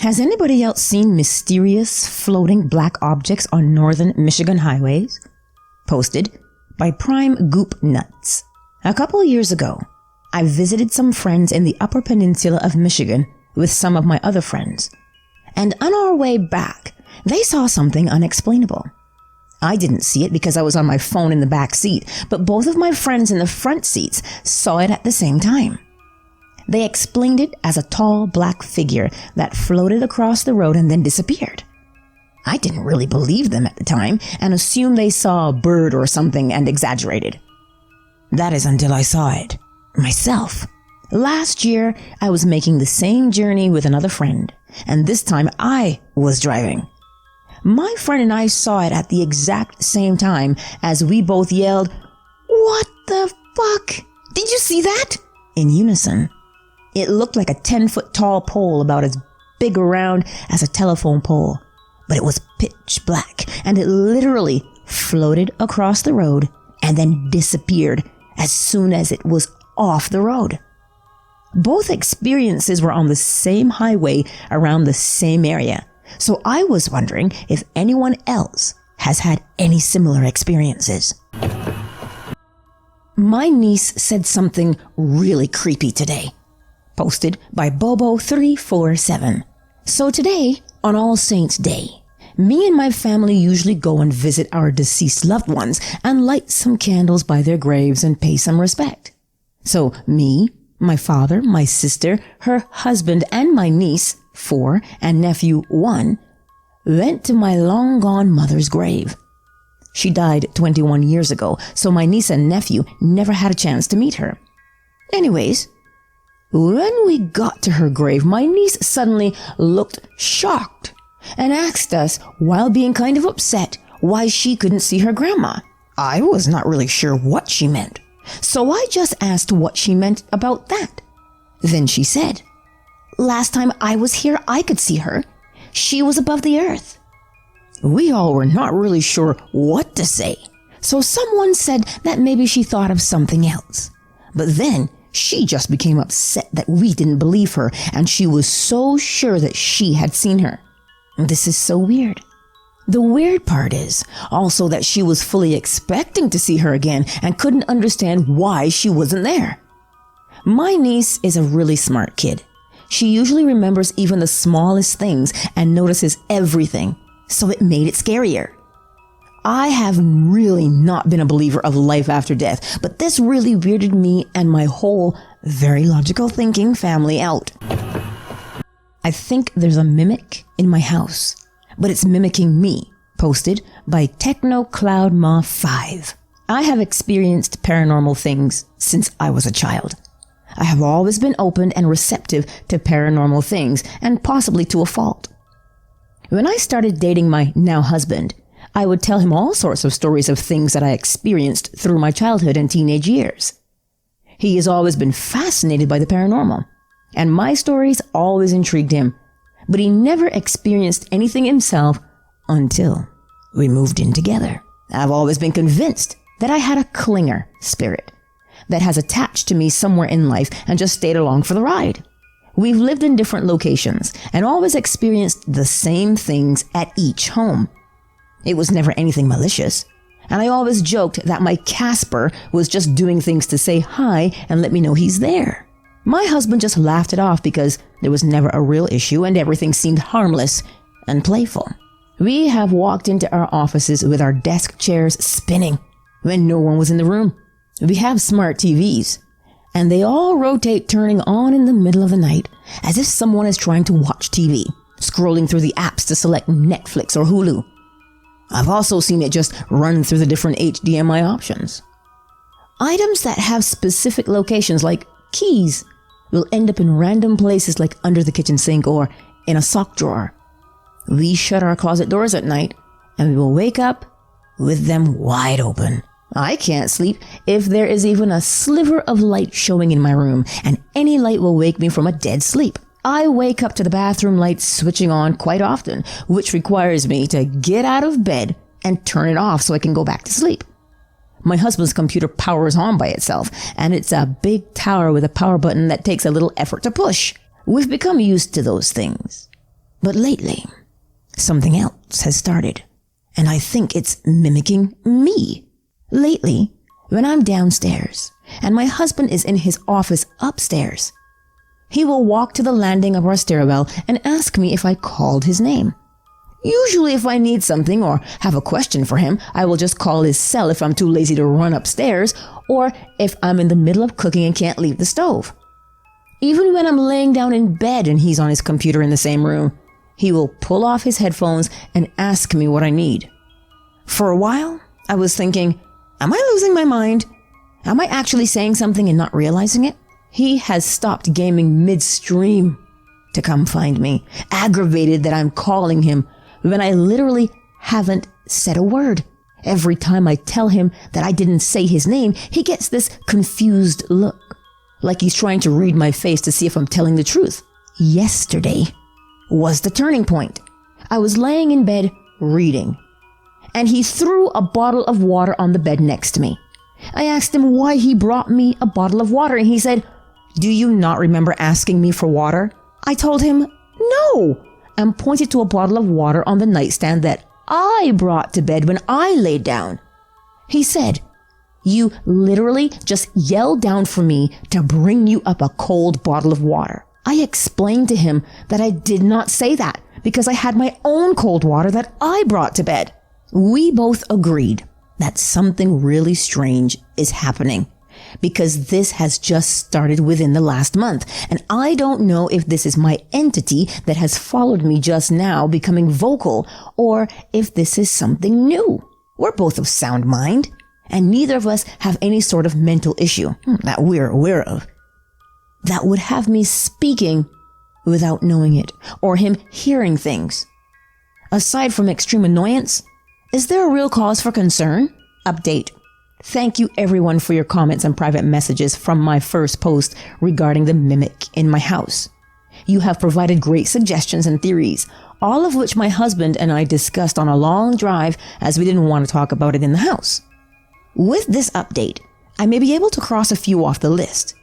Has anybody else seen mysterious floating black objects on northern Michigan highways? Posted by Prime Goop Nuts. A couple years ago, I visited some friends in the Upper Peninsula of Michigan with some of my other friends. And on our way back, they saw something unexplainable. I didn't see it because I was on my phone in the back seat, but both of my friends in the front seats saw it at the same time. They explained it as a tall black figure that floated across the road and then disappeared. I didn't really believe them at the time and assumed they saw a bird or something and exaggerated. That is until I saw it myself. Last year, I was making the same journey with another friend, and this time I was driving. My friend and I saw it at the exact same time as we both yelled, "What the fuck? Did you see that?" in unison. It looked like a 10-foot tall pole about as big around as a telephone pole, but it was pitch black and it literally floated across the road and then disappeared as soon as it was off the road. Both experiences were on the same highway around the same area, so I was wondering if anyone else has had any similar experiences. My niece said something really creepy today. Posted by Bobo347. So today, on All Saints' Day, me and my family usually go and visit our deceased loved ones and light some candles by their graves and pay some respect. So me, my father, my sister, her husband, and my niece, 4, and nephew, 1, went to my long-gone mother's grave. She died 21 years ago, so my niece and nephew never had a chance to meet her. Anyways, when we got to her grave, my niece suddenly looked shocked and asked us, while being kind of upset, why she couldn't see her grandma. I was not really sure what she meant, so I just asked what she meant about that. Then she said, "Last time I was here, I could see her. She was above the earth." We all were not really sure what to say, so someone said that maybe she thought of something else. But then she just became upset that we didn't believe her, and she was so sure that she had seen her. This is so weird. The weird part is also that she was fully expecting to see her again and couldn't understand why she wasn't there. My niece is a really smart kid. She usually remembers even the smallest things and notices everything, so it made it scarier. I have really not been a believer of life after death, but this really weirded me and my whole very logical thinking family out. I think there's a mimic in my house, but it's mimicking me. Posted by TechnoCloudMa5. I have experienced paranormal things since I was a child. I have always been open and receptive to paranormal things, and possibly to a fault. When I started dating my now husband, I would tell him all sorts of stories of things that I experienced through my childhood and teenage years. He has always been fascinated by the paranormal, and my stories always intrigued him, but he never experienced anything himself until we moved in together. I've always been convinced that I had a clinger spirit that has attached to me somewhere in life and just stayed along for the ride. We've lived in different locations and always experienced the same things at each home. It was never anything malicious, and I always joked that my Casper was just doing things to say hi and let me know he's there. My husband just laughed it off because there was never a real issue and everything seemed harmless and playful. We have walked into our offices with our desk chairs spinning when no one was in the room. We have smart TVs, and they all rotate turning on in the middle of the night as if someone is trying to watch TV, scrolling through the apps to select Netflix or Hulu. I've also seen it just run through the different HDMI options. Items that have specific locations like keys will end up in random places like under the kitchen sink or in a sock drawer. We shut our closet doors at night and we will wake up with them wide open. I can't sleep if there is even a sliver of light showing in my room, and any light will wake me from a dead sleep. I wake up to the bathroom lights switching on quite often, which requires me to get out of bed and turn it off so I can go back to sleep. My husband's computer powers on by itself, and it's a big tower with a power button that takes a little effort to push. We've become used to those things. But lately, something else has started, and I think it's mimicking me. Lately, when I'm downstairs and my husband is in his office upstairs, he will walk to the landing of our stairwell and ask me if I called his name. Usually if I need something or have a question for him, I will just call his cell if I'm too lazy to run upstairs, or if I'm in the middle of cooking and can't leave the stove. Even when I'm laying down in bed and he's on his computer in the same room, he will pull off his headphones and ask me what I need. For a while, I was thinking, am I losing my mind? Am I actually saying something and not realizing it? He has stopped gaming midstream to come find me, aggravated that I'm calling him when I literally haven't said a word. Every time I tell him that I didn't say his name, he gets this confused look, like he's trying to read my face to see if I'm telling the truth. Yesterday was the turning point. I was laying in bed reading, and he threw a bottle of water on the bed next to me. I asked him why he brought me a bottle of water, and he said, "Do you not remember asking me for water?" I told him, "No," and pointed to a bottle of water on the nightstand that I brought to bed when I laid down. He said, "You literally just yelled down for me to bring you up a cold bottle of water." I explained to him that I did not say that because I had my own cold water that I brought to bed. We both agreed that something really strange is happening, because this has just started within the last month, and I don't know if this is my entity that has followed me just now becoming vocal, or if this is something new. We're both of sound mind, and neither of us have any sort of mental issue that we're aware of that would have me speaking without knowing it, or him hearing things. Aside from extreme annoyance, is there a real cause for concern? Update. Thank you everyone for your comments and private messages from my first post regarding the mimic in my house. You have provided great suggestions and theories, all of which my husband and I discussed on a long drive as we didn't want to talk about it in the house. With this update, I may be able to cross a few off the list.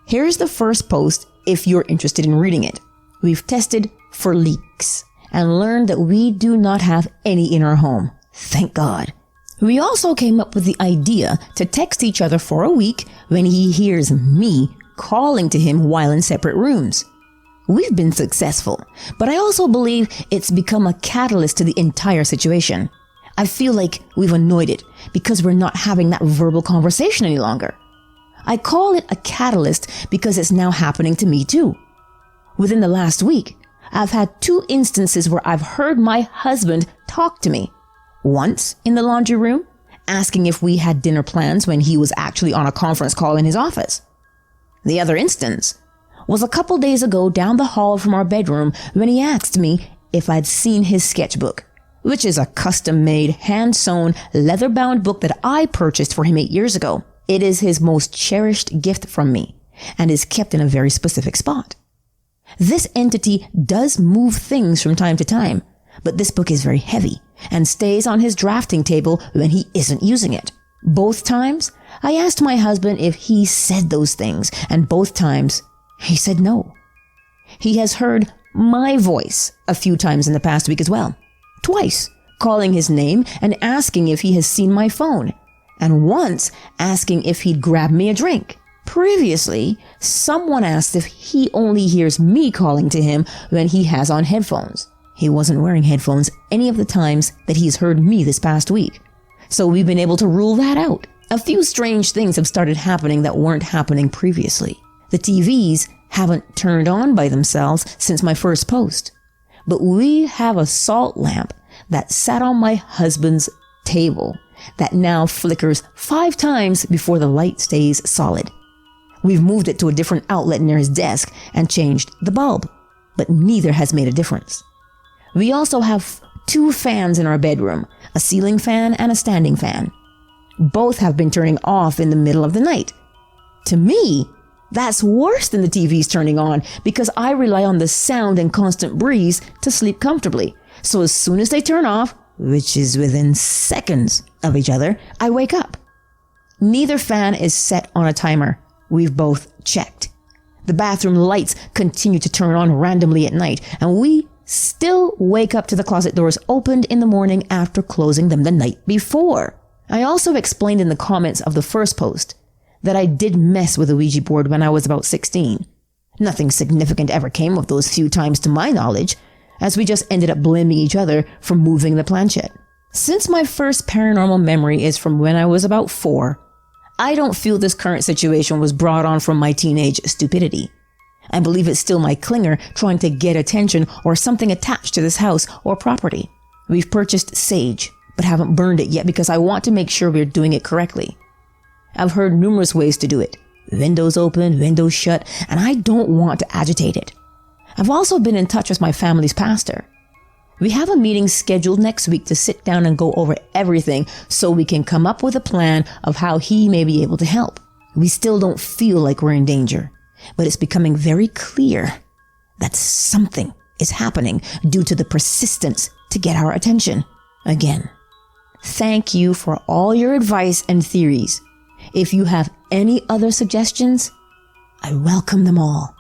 Here's the first post if you're interested in reading it. We've tested for leaks and learned that we do not have any in our home. Thank God. We also came up with the idea to text each other for a week when he hears me calling to him while in separate rooms. We've been successful, but I also believe it's become a catalyst to the entire situation. I feel like we've annoyed it because we're not having that verbal conversation any longer. I call it a catalyst because it's now happening to me too. Within the last week, I've had 2 instances where I've heard my husband talk to me. Once in the laundry room, asking if we had dinner plans when he was actually on a conference call in his office. The other instance was a couple days ago down the hall from our bedroom when he asked me if I'd seen his sketchbook, which is a custom-made, hand-sewn, leather-bound book that I purchased for him 8 years ago. It is his most cherished gift from me and is kept in a very specific spot. This entity does move things from time to time, but this book is very heavy and stays on his drafting table when he isn't using it. Both times, I asked my husband if he said those things, and both times, he said no. He has heard my voice a few times in the past week as well. Twice, calling his name and asking if he has seen my phone, and once asking if he'd grab me a drink. Previously, someone asked if he only hears me calling to him when he has on headphones. He wasn't wearing headphones any of the times that he's heard me this past week, so we've been able to rule that out. A few strange things have started happening that weren't happening previously. The TVs haven't turned on by themselves since my first post, but we have a salt lamp that sat on my husband's table that now flickers 5 times before the light stays solid. We've moved it to a different outlet near his desk and changed the bulb, but neither has made a difference. We also have 2 fans in our bedroom, a ceiling fan and a standing fan. Both have been turning off in the middle of the night. To me, that's worse than the TVs turning on because I rely on the sound and constant breeze to sleep comfortably. So as soon as they turn off, which is within seconds of each other, I wake up. Neither fan is set on a timer. We've both checked. The bathroom lights continue to turn on randomly at night, and we still wake up to the closet doors opened in the morning after closing them the night before. I also explained in the comments of the first post that I did mess with a Ouija board when I was about 16. Nothing significant ever came of those few times to my knowledge, as we just ended up blaming each other for moving the planchette. Since my first paranormal memory is from when I was about 4, I don't feel this current situation was brought on from my teenage stupidity. I believe it's still my clinger trying to get attention or something attached to this house or property. We've purchased sage, but haven't burned it yet because I want to make sure we're doing it correctly. I've heard numerous ways to do it. Windows open, windows shut, and I don't want to agitate it. I've also been in touch with my family's pastor. We have a meeting scheduled next week to sit down and go over everything so we can come up with a plan of how he may be able to help. We still don't feel like we're in danger, but it's becoming very clear that something is happening due to the persistence to get our attention. Again, thank you for all your advice and theories. If you have any other suggestions, I welcome them all.